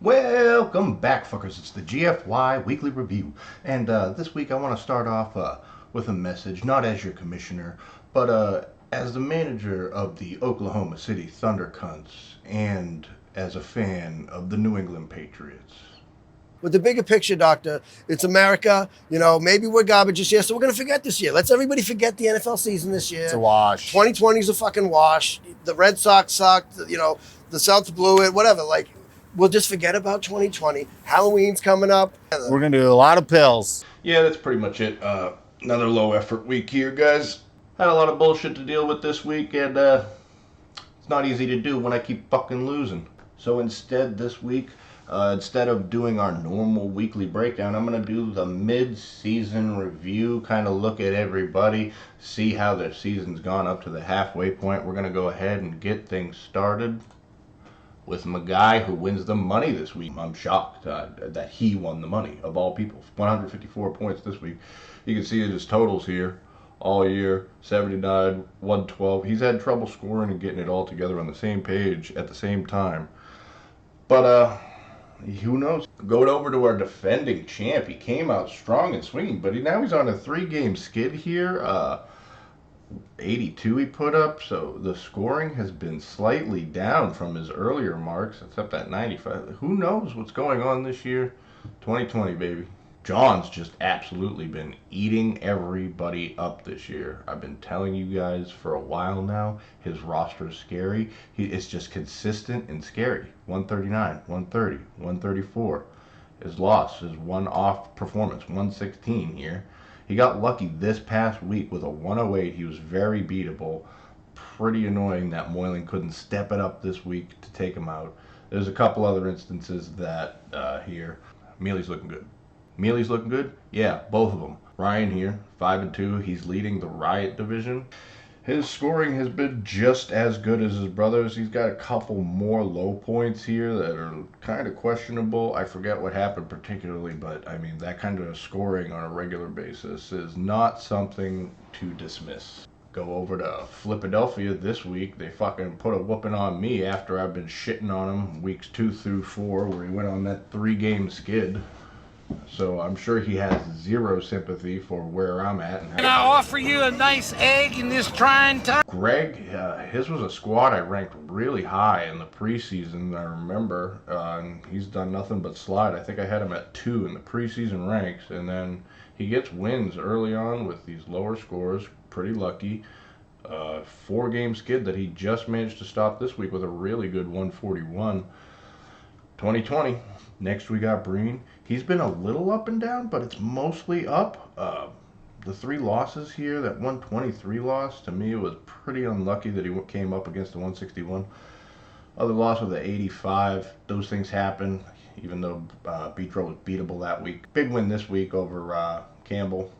Welcome back, fuckers. It's the GFY Weekly Review. And this week I want to start off with a message, not as your commissioner, but as the manager of the Oklahoma City Thunder Cunts and as a fan of the New England Patriots. With the bigger picture, Doctor, it's America. You know, maybe we're garbage this year, so we're going to forget this year. Let's everybody forget the NFL season this year. It's a wash. 2020 is a fucking wash. The Red Sox sucked. You know, the Celtics blew it, whatever. Like, we'll just forget about 2020. Halloween's coming up. We're going to do a lot of pills. Yeah, that's pretty much it. Another low effort week here, guys. Had a lot of bullshit to deal with this week, and it's not easy to do when I keep fucking losing. So instead, this week, instead of doing our normal weekly breakdown, I'm going to do the mid-season review, kind of look at everybody, see how their season's gone up to the halfway point. We're going to go ahead and get things started with my guy who wins the money this week. I'm shocked that he won the money, of all people. 154 points this week. You can see his totals here all year, 79, 112. He's had trouble scoring and getting it all together on the same page at the same time. But, who knows? Going over to our defending champ. He came out strong and swinging, but now he's on a 3-game skid here. 82 he put up, so the scoring has been slightly down from his earlier marks, except at 95. Who knows what's going on this year? 2020, baby. John's just absolutely been eating everybody up this year. I've been telling you guys for a while now, his roster is scary. It's just consistent and scary. 139, 130, 134. His loss is one off performance, 116 here. He got lucky this past week with a 108. He was very beatable. Pretty annoying that Moylan couldn't step it up this week to take him out. There's a couple other instances that here. Mealy's looking good. Mealy's looking good? Yeah, both of them. Ryan here, 5-2. He's leading the Riot division. His scoring has been just as good as his brother's. He's got a couple more low points here that are kind of questionable. I forget what happened particularly, but I mean, that kind of scoring on a regular basis is not something to dismiss. Go over to Philadelphia this week. They fucking put a whooping on me after I've been shitting on him weeks 2 through 4, where he went on that 3-game skid. So I'm sure he has zero sympathy for where I'm at. Can I offer you a nice egg in this trying time? Greg, his was a squad I ranked really high in the preseason, I remember. And he's done nothing but slide. I think I had him at 2 in the preseason ranks. And then he gets wins early on with these lower scores. Pretty lucky. 4-game skid that he just managed to stop this week with a really good 141. 2020. Next we got Breen. He's been a little up and down, but it's mostly up. The 3 losses here, that 123 loss, to me it was pretty unlucky that he came up against the 161. Other loss with the 85. Those things happen, even though Beatro was beatable that week. Big win this week over Campbell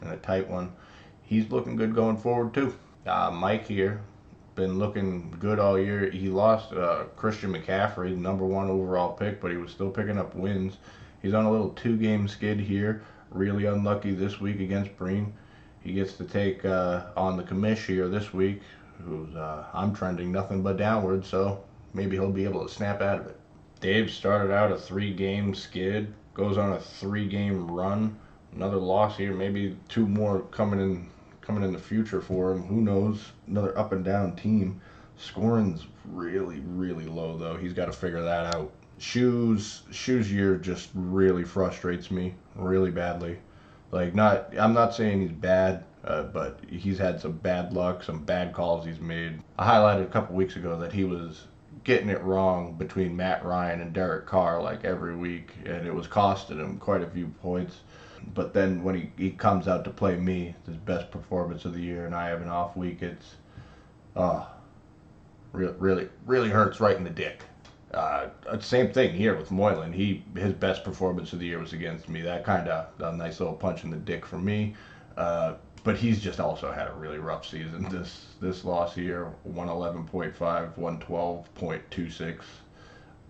in a tight one. He's looking good going forward too. Mike here, been looking good all year. He lost Christian McCaffrey, #1 overall pick, but he was still picking up wins. He's on a little 2-game skid here. Really unlucky this week against Breen. He gets to take on the commish here this week, who's I'm trending nothing but downward, so maybe he'll be able to snap out of it. Dave started out a 3-game skid, goes on a 3-game run. Another loss here, maybe 2 more coming in the future for him. Who knows? Another up and down team. Scoring's really, really low though. He's got to figure that out. Shoes year just really frustrates me really badly. Like, I'm not saying he's bad, but he's had some bad luck, some bad calls he's made. I highlighted a couple weeks ago that he was getting it wrong between Matt Ryan and Derek Carr like every week, and it was costing him quite a few points. But then when he comes out to play me, his best performance of the year, and I have an off week, it's really hurts right in the dick. Same thing here with Moylan. His best performance of the year was against me. That kind of a nice little punch in the dick for me. But he's just also had a really rough season. This loss here, 111.5, 112.26.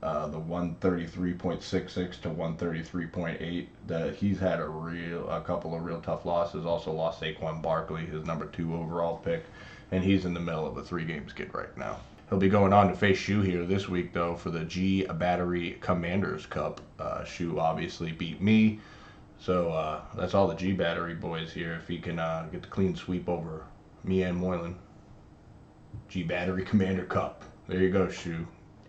The 133.66 to 133.8. That he's had a couple of real tough losses. Also lost Saquon Barkley, his #2 overall pick, and he's in the middle of a 3-game skid right now. He'll be going on to face Shu here this week, though, for the G Battery Commanders Cup. Shu obviously beat me, so that's all the G Battery boys here. If he can get the clean sweep over me and Moylan. G Battery Commander Cup. There you go, Shu.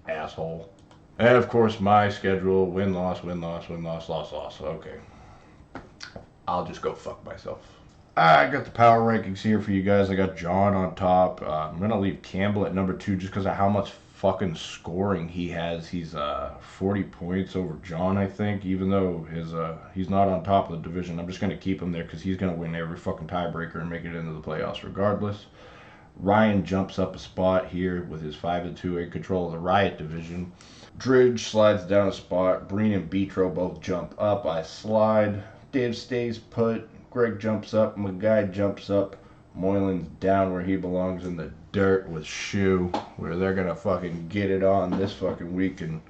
Asshole. And of course, my schedule: win, loss, win, loss, win, loss, loss, loss. Okay. I'll just go fuck myself. I got the power rankings here for you guys. I got John on top. I'm going to leave Campbell at number 2 just because of how much fucking scoring he has. He's 40 points over John, I think, even though he's not on top of the division. I'm just going to keep him there because he's going to win every fucking tiebreaker and make it into the playoffs regardless. Ryan jumps up a spot here with his 5-2 in control of the Riot division. Dridge slides down a spot. Breen and Betro both jump up. I slide. Dave stays put. Greg jumps up. McGuy jumps up. Moylan's down where he belongs in the dirt with Shu, where they're gonna fucking get it on this fucking week and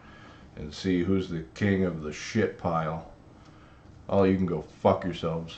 see who's the king of the shit pile. All you can go fuck yourselves.